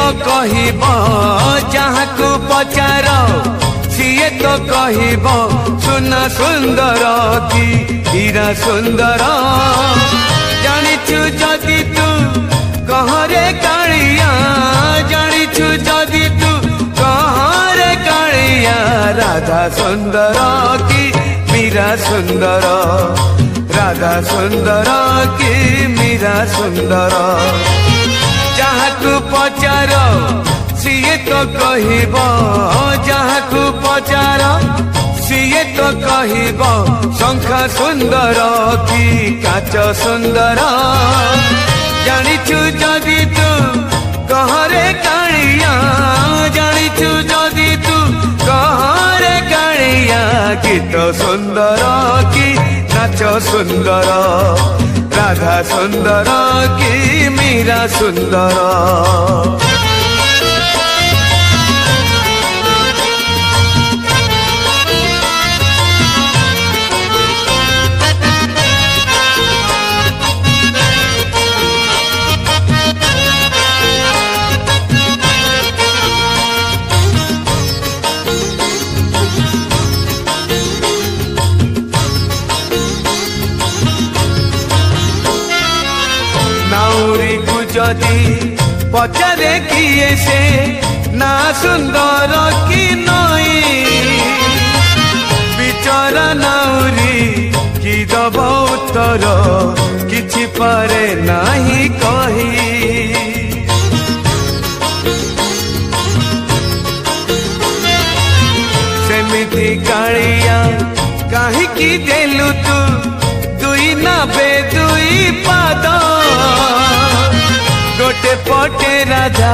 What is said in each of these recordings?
तो कहब जहाँ को पचार सीए तो कहब सुना सुंदर कि हीरा सुंदर जानिछु जदि तू कहरे कालिया जानिछु जदि तू कहरे कालिया राधा सुंदर कि मीरा सुंदर राधा सुंदर कि मीरा सुंदर जहाँ को पचार सीए तो कहब जहाँ को पचार सीए तो कहब शंखा सुंदर कि काच सुंदर जानिछु जदि तू कहरे कालिया जानिछु जदि तू कहरे कालिया गीत सुंदर कि नाच सुंदर राधा सुंदर कि मीरा सुंदर नाउरी को जदि पचारे किए से ना सुंदर कि नई बिचरा नाउरी कि दब उत्तर किछि पारे नाही कही सेमिति कालिया काहिकी देलु तू दुई नाबे दुई पाद गोटे पटे राधा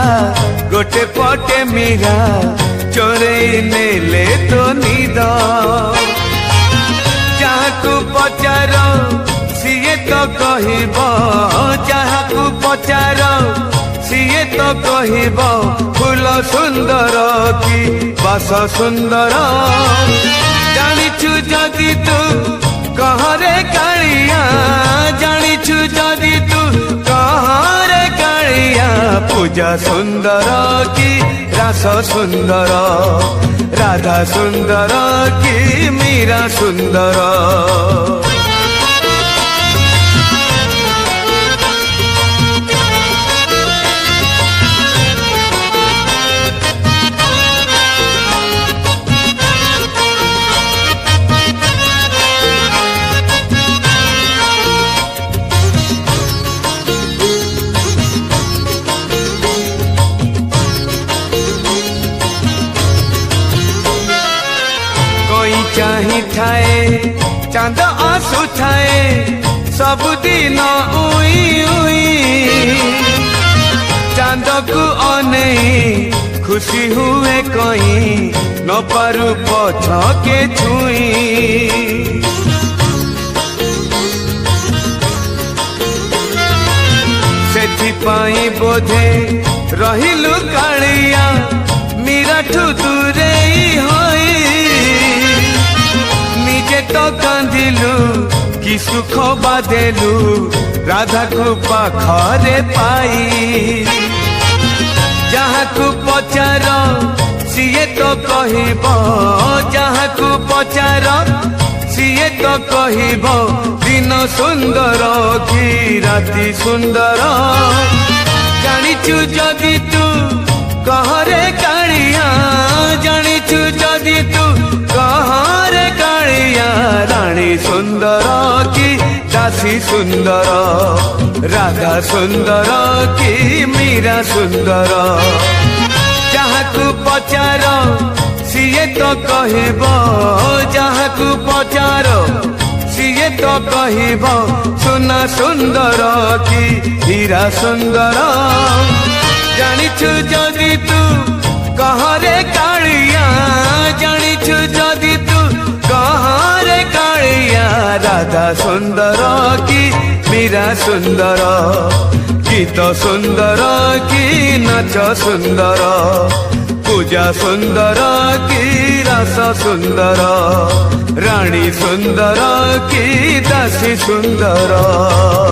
गोटे पटे मीरा चोरे नेले तो निद जहाँ को पचार सीए तो कहब जहाँ को पचार सीए तो कहब फूल सुंदर कि बास सुंदर जानिछु जदि तू कहरे कालिया जानिछु जदि तू कहरे कालिया पूजा सुंदर कि रास सुंदर राधा सुंदर कि मीरा सुंदर चाही थाए चांद आसु थाए सबुदिन उई उई चांद को अनेई खुशी हुए कहीं न पारू पछ के छुई सेथिपाई बोधे रहिलु कालिया मीराठू दूरेई होई तो कांदिलु कि सुख बादेलु राधा को पाखरे पाई जहाँ को पचार सीए तो कहब जहाँ को पचार सीए तो कहब दिन सुंदर कि राति सुंदर जानिछु जदि तू कहरे कालिया जानिछु जदि तू कहरे कालिया रानी सुंदर कि दासी सुंदर राधा सुंदर कि मीरा सुंदर जहाँ को पचार सीए तो कहब जहाँ को पचार सीए तो कहब सुना सुंदर कि हीरा सुंदर जानिछु जदि तू कहरे कालिया जानिछु जदि तू कहरे कालिया राधा सुंदर कि मीरा सुंदर गीत सुंदर कि नाच सुंदर पूजा सुंदर कि रस सुंदर रानी सुंदर कि दासी सुंदर।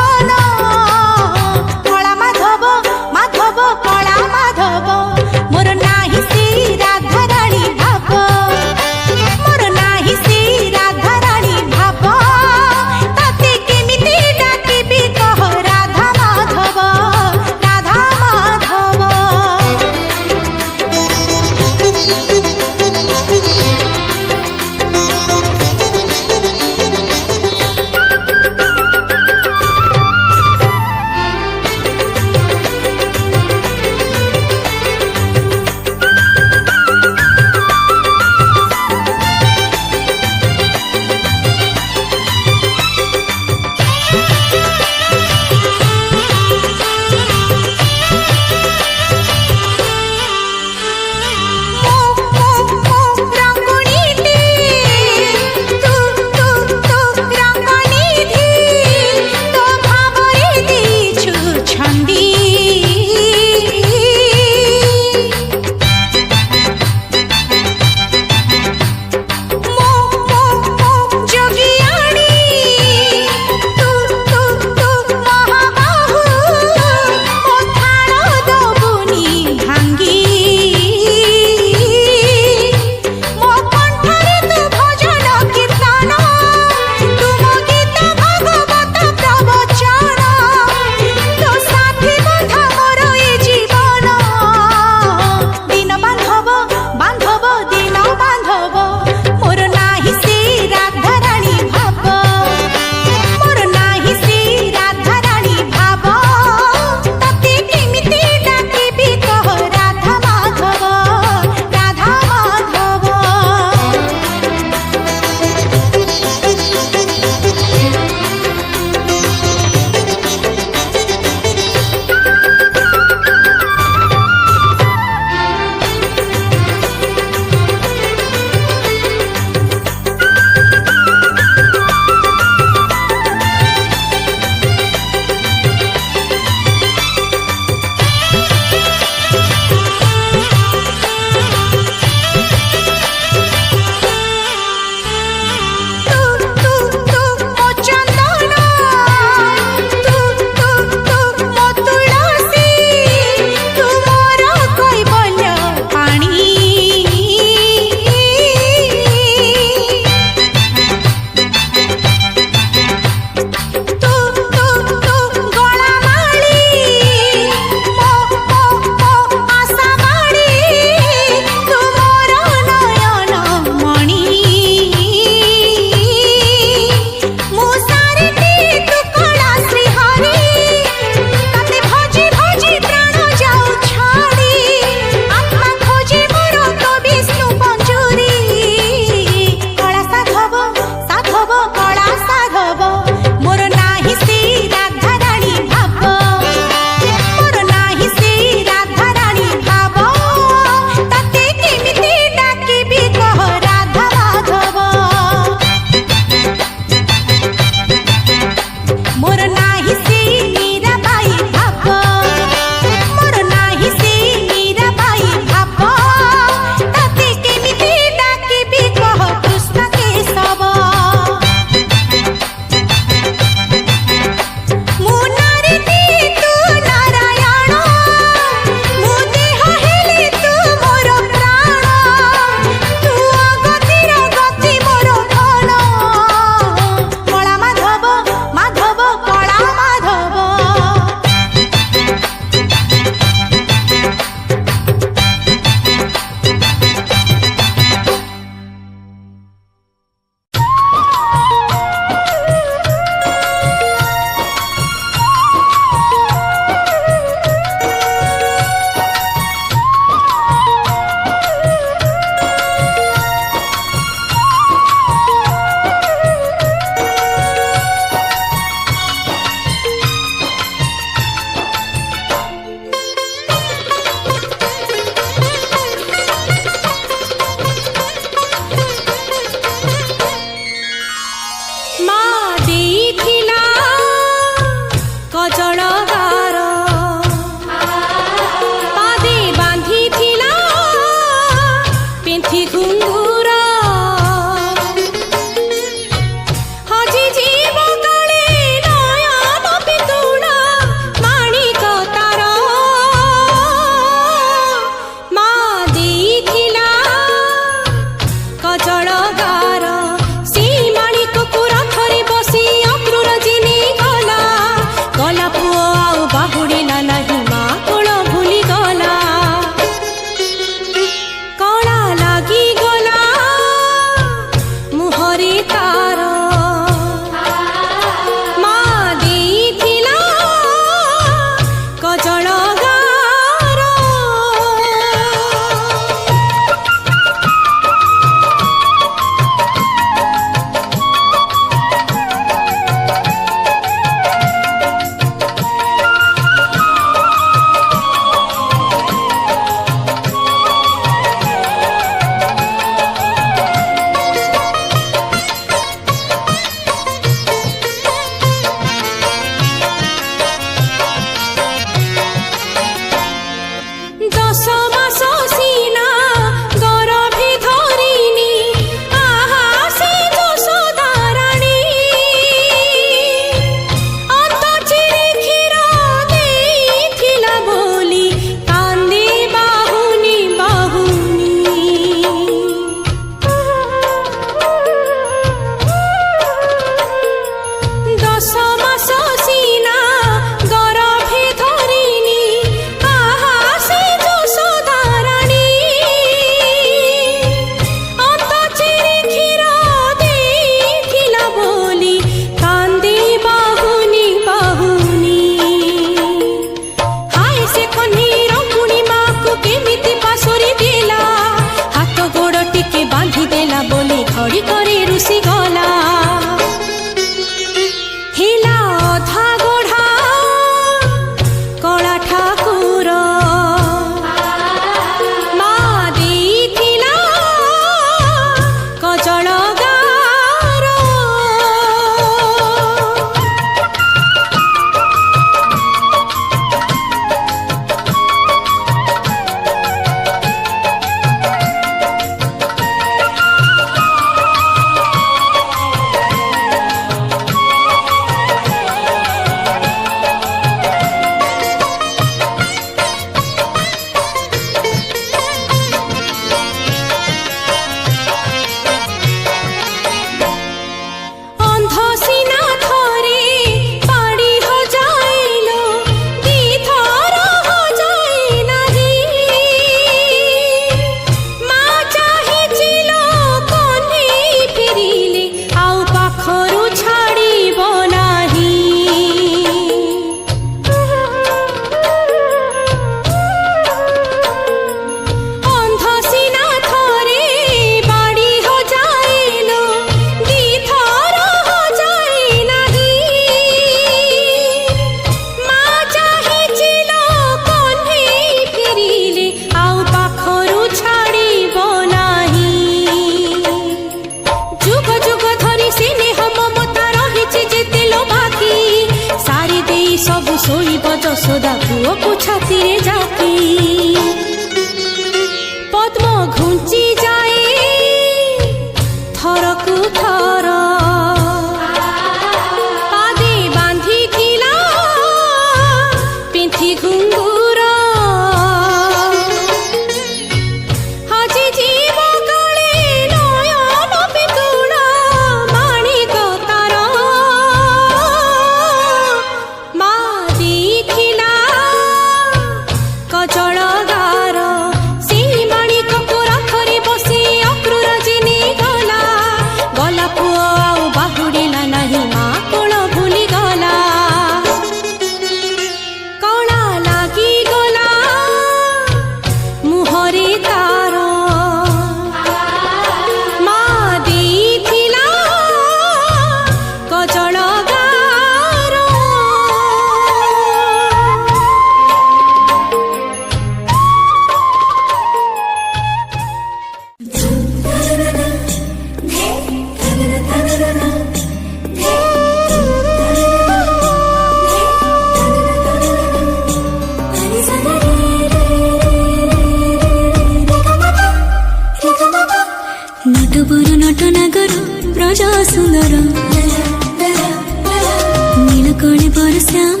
कणे परश्याम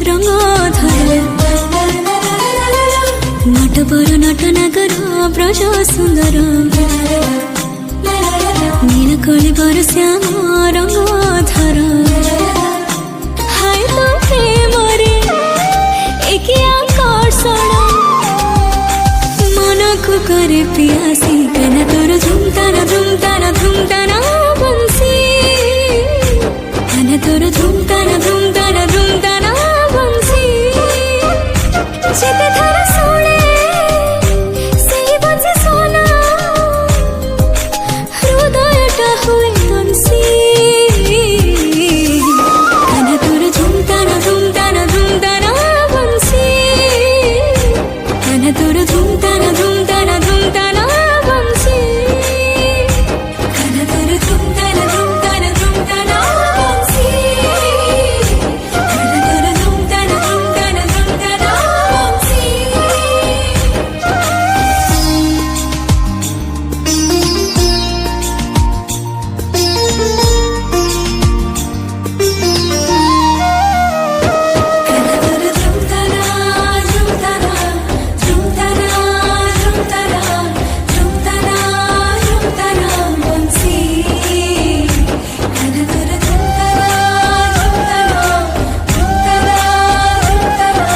रंग धर नट पर नट नागर ब्रज सुंदर नील कणे परश्याम रंग धर हाय तो प्रेम रे एकी आकर्षण मन को करे पियासी कना तोर झुमताना झुमताना झुमताना बंसी कना तोर झुमताना झुमताना झुमताना बंसी जेते थर सोने सेही बंसी सोना हृदयटा होय बंसी कना तोर झुमताना झुमताना झुमताना बंसी कना तोर झुमताना झुमताना झुमताना बंसी कना तोर झुमताना झुमताना झुमताना बंसी कना तोर झुमताना झुमताना झुमताना बंसी कना तोर झुमताना झुमताना झुमताना झुमताना झुमताना झुमताना बंसी कना तोर झुमताना झुमताना झुमताना झुमताना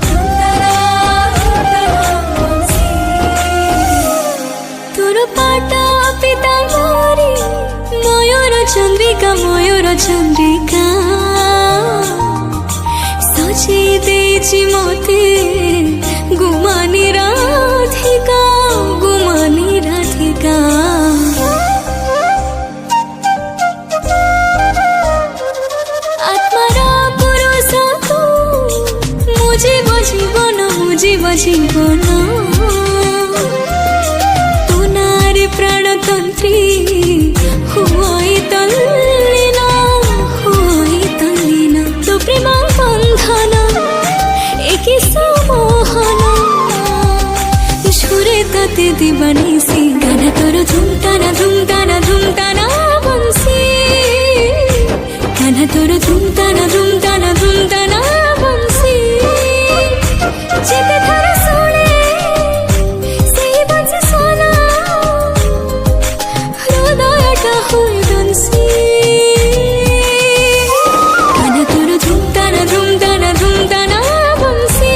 झुमताना झुमताना बंसी तोर पाटा पीताम्बरी मयूर चंद्रिका सजे देछि मोते गुमानी राधिका आत्मारा पुरुष तू मुझे जीवन तू नारी प्राणतंत्री हुई तल्लीना तू प्रेम बंधन एकी समोहन छुरे तते दिवानिसी गाना तोर झुमताना झुमताना झुमताना बंसी गाना तोर झुमताना झुमताना झुमताना बंसी जेते थर सोने सेही बंसी सोना हृदयटा होय बंसी गाना तोर झुमताना झुमताना झुमताना बंसी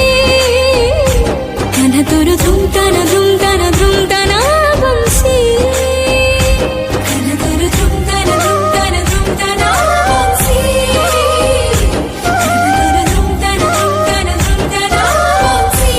गाना तोर झुमताना झुमताना झुमताना बंसी गाना तोर झुमताना झुमताना झुमताना बंसी गाना तोर झुमताना झुमताना झुमताना बंसी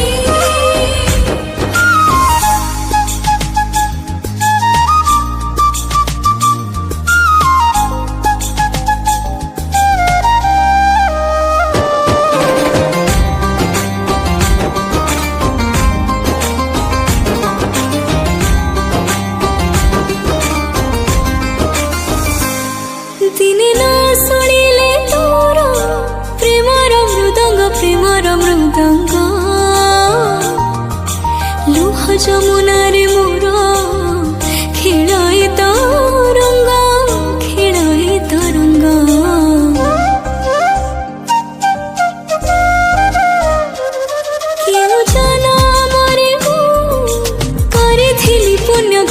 दिने न शुणिले तोर प्रेमर मृदंग लुह जमुनारे मोर खेळाए तरंग केउ जनमरे मु करिथिली पुण्य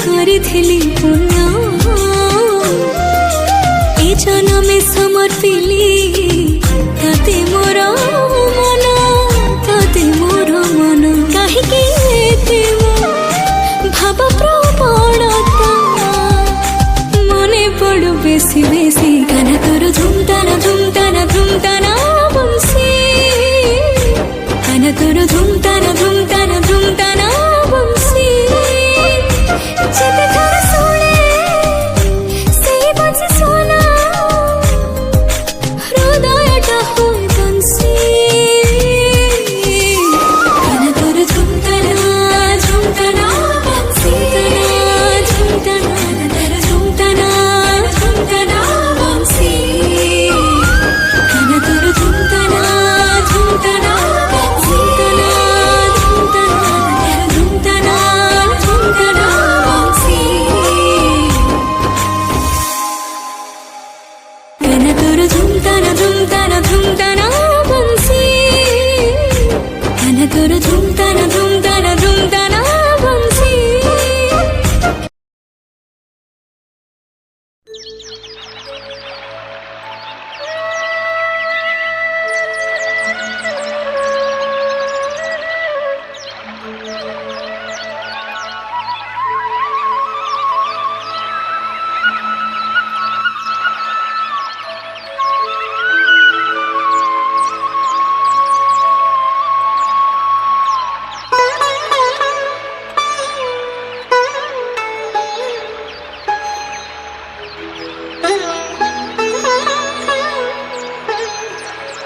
ए जनमे समर्पिली ताते मोर मन काहिकी एते भाव प्रबलता मने पड़ु बेसी गाना तोर झुमताना झुमताना झुमताना बंसी गाना तोर झुमताना झुमताना झुमताना बंसी जेते थर सोने सेही बंसी सोना हृदयटा होय बंसी गाना तोर झुमताना झुमताना बंसी झुमताना झुमताना झुमताना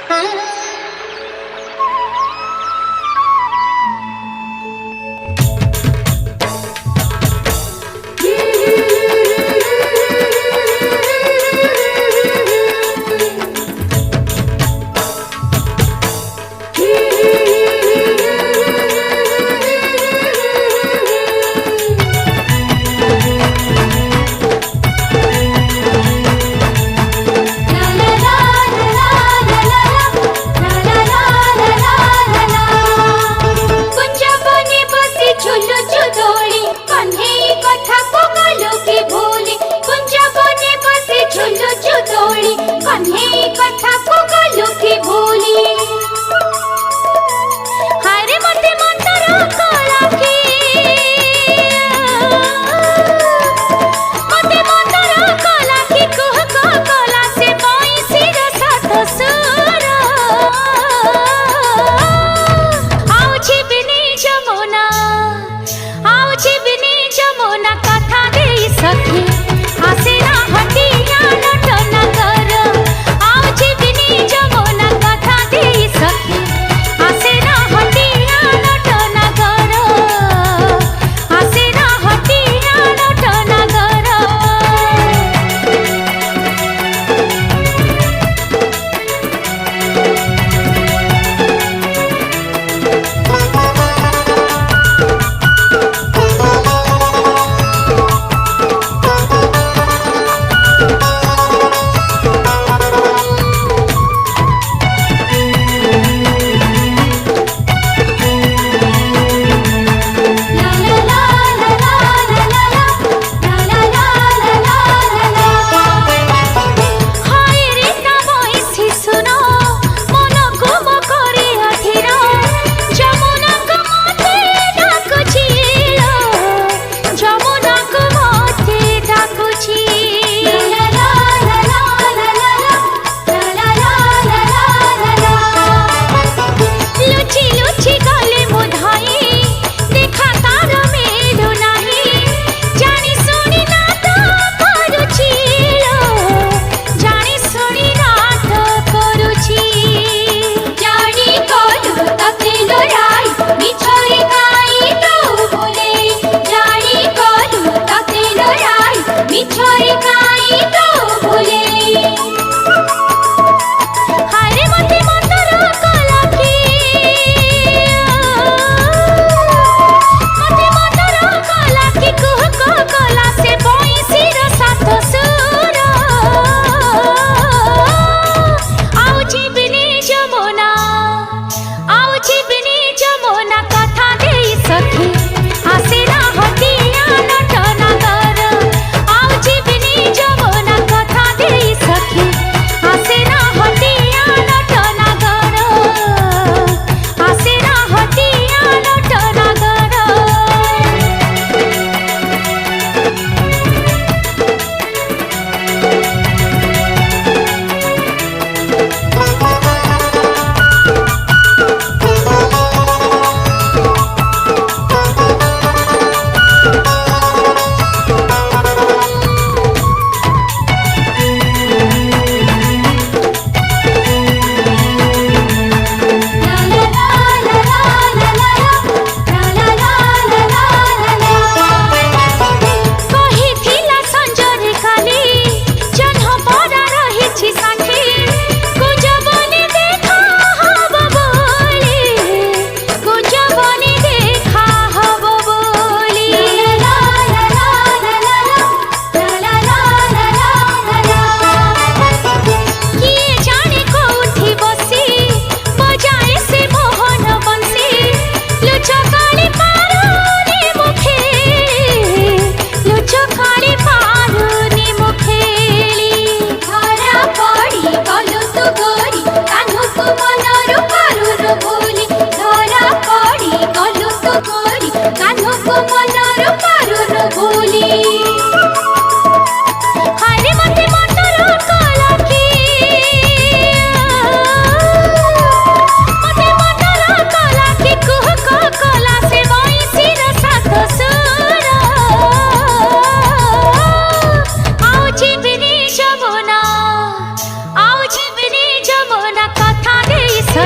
La la la la la la la.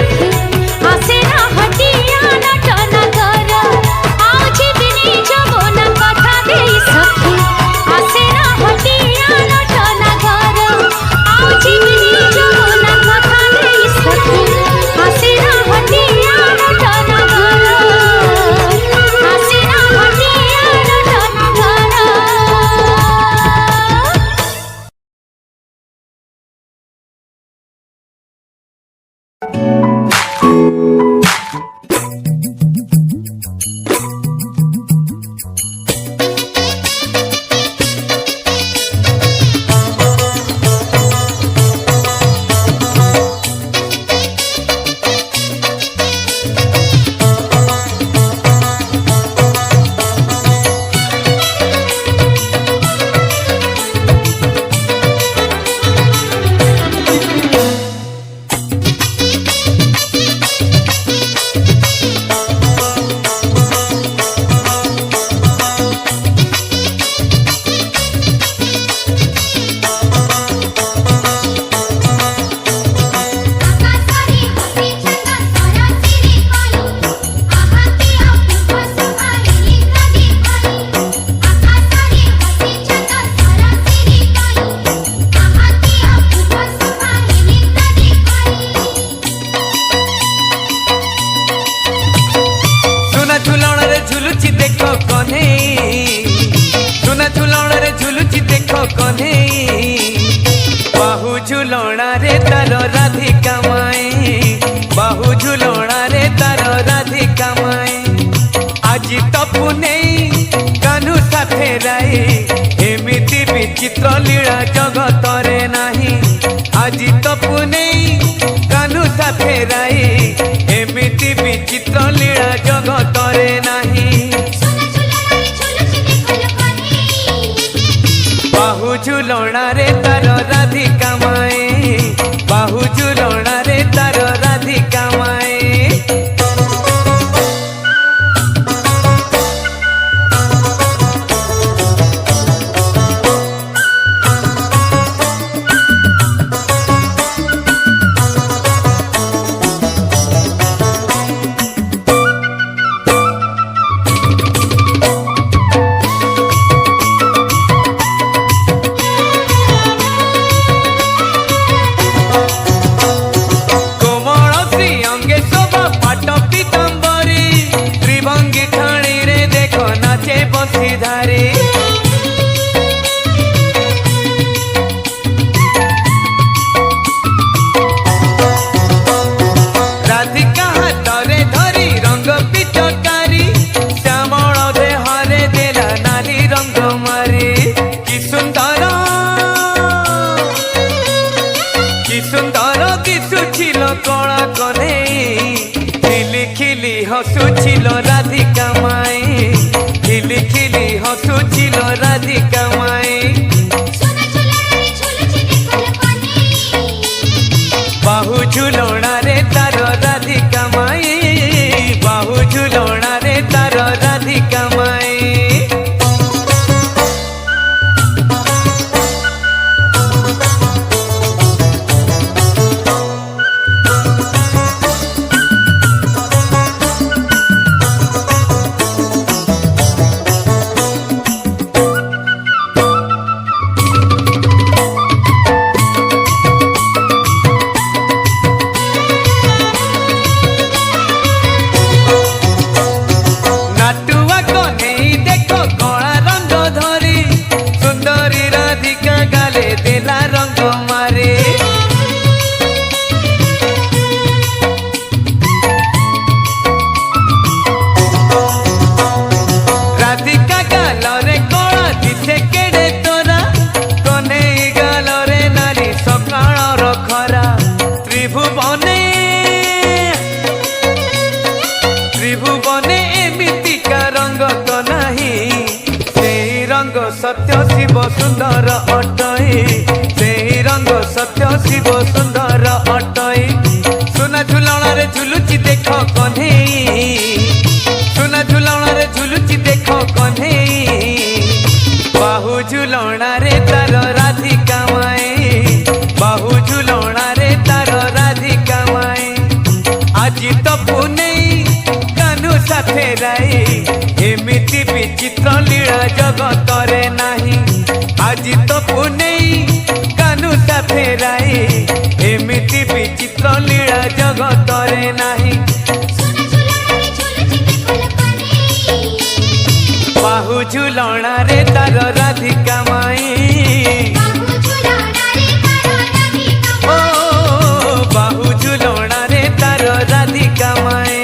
सखी आसे ना हटिया नटन कर आओ जीवनी जमुना कथा दे सखी आसे ना हटिया नटन कर आओ जीवनी जमुना कथा दे सखी आसे ना हटिया नटन कर आसे ना हटिया नटन कर। बाहु झुलणा रे तार राधिका माए बाहु झुलणा रे तार राधिका माए आज तपु नहीं कान्हू साथे राई एमिति विचित्र लीला जगत रे नाही आज तपु नहीं कान्हू साथे राई एमिति विचित्र लीला जगत रे नाही बाहु झुलणा रे तार राधिका माए बाहु झुलणा रे तार राधिका माए कला कने खिली खिली हसुछिल राधिका माए खिली खिली हसुछिल राधिका माए बाहु झुलणा रे तार राधिका माए बाहु झुलणा रे तार राधिका माए सत्य शिव सुंदर अटई से रंग सत्य शिव सुंदर अटई सुना झुलणा रे झुलुची देख कन्हई सुना झुलणा रे झुलुची देख कन्हई बाहु झुलणा रे तार राधिका माए बाहु झुलणा रे तार राधिका माए आज तो पुने कानू साथे राई एमिति विचित्र लीला जगत रे नाही आज तो पुने कानू साथे राई एमिति विचित्र लीला जगत रे नाही बाहु झुलणा रे तार राधिका माई ओ बाहु झुलणा रे तार राधिका माई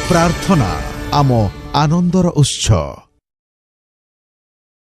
ପ୍ରାର୍ଥନା ଆମ ଆନନ୍ଦର ଉତ୍ସ।